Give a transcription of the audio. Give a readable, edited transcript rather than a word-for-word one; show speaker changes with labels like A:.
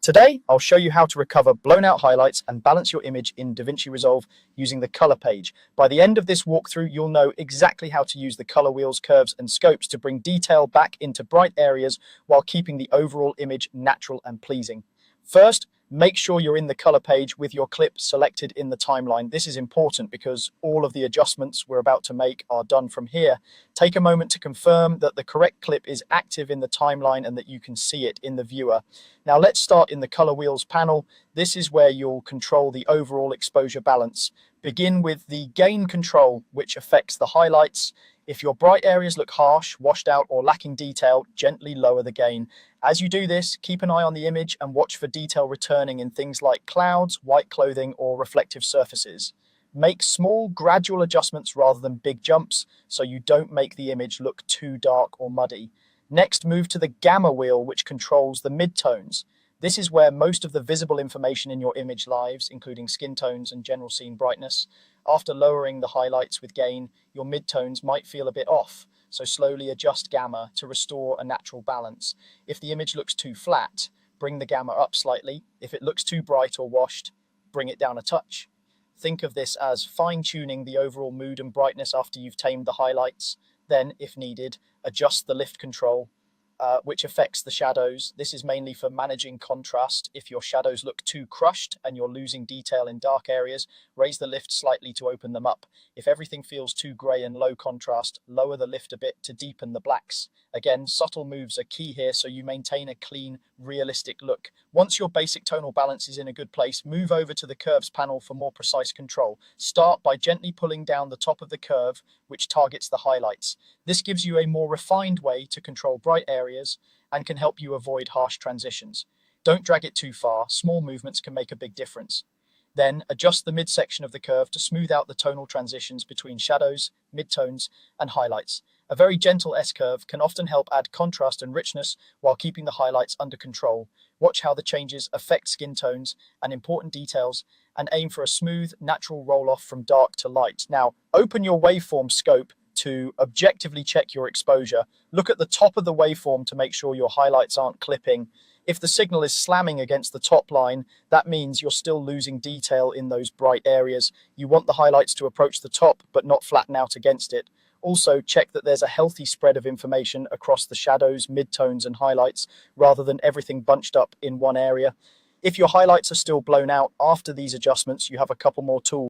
A: Today, I'll show you how to recover blown out highlights and balance your image in DaVinci Resolve using the color page. By the end of this walkthrough, you'll know exactly how to use the color wheels, curves, and scopes to bring detail back into bright areas while keeping the overall image natural and pleasing. First, make sure you're in the color page with your clip selected in the timeline. This is important because all of the adjustments we're about to make are done from here. Take a moment to confirm that the correct clip is active in the timeline and that you can see it in the viewer. Now let's start in the color wheels panel. This is where you'll control the overall exposure balance. Begin with the gain control, which affects the highlights. If your bright areas look harsh, washed out, or lacking detail, gently lower the gain. As you do this, keep an eye on the image and watch for detail returning in things like clouds, white clothing, or reflective surfaces. Make small, gradual adjustments rather than big jumps, so you don't make the image look too dark or muddy. Next, move to the gamma wheel, which controls the midtones. This is where most of the visible information in your image lies, including skin tones and general scene brightness. After lowering the highlights with gain, your midtones might feel a bit off, so slowly adjust gamma to restore a natural balance. If the image looks too flat, bring the gamma up slightly. If it looks too bright or washed, bring it down a touch. Think of this as fine-tuning the overall mood and brightness after you've tamed the highlights. Then, if needed, adjust the lift control, which affects the shadows. This is mainly for managing contrast. If your shadows look too crushed and you're losing detail in dark areas, raise the lift slightly to open them up. If everything feels too grey and low contrast, lower the lift a bit to deepen the blacks. Again, subtle moves are key here so you maintain a clean, realistic look. Once your basic tonal balance is in a good place, move over to the curves panel for more precise control. Start by gently pulling down the top of the curve, which targets the highlights. This gives you a more refined way to control bright areas and can help you avoid harsh transitions. Don't drag it too far. Small movements can make a big difference. Then adjust the midsection of the curve to smooth out the tonal transitions between shadows, midtones, and highlights. A very gentle S-curve can often help add contrast and richness while keeping the highlights under control. Watch how the changes affect skin tones and important details, and aim for a smooth, natural roll-off from dark to light. Now, open your waveform scope to objectively check your exposure. Look at the top of the waveform to make sure your highlights aren't clipping. If the signal is slamming against the top line, that means you're still losing detail in those bright areas. You want the highlights to approach the top, but not flatten out against it. Also, check that there's a healthy spread of information across the shadows, midtones, and highlights, rather than everything bunched up in one area. If your highlights are still blown out after these adjustments, you have a couple more tools.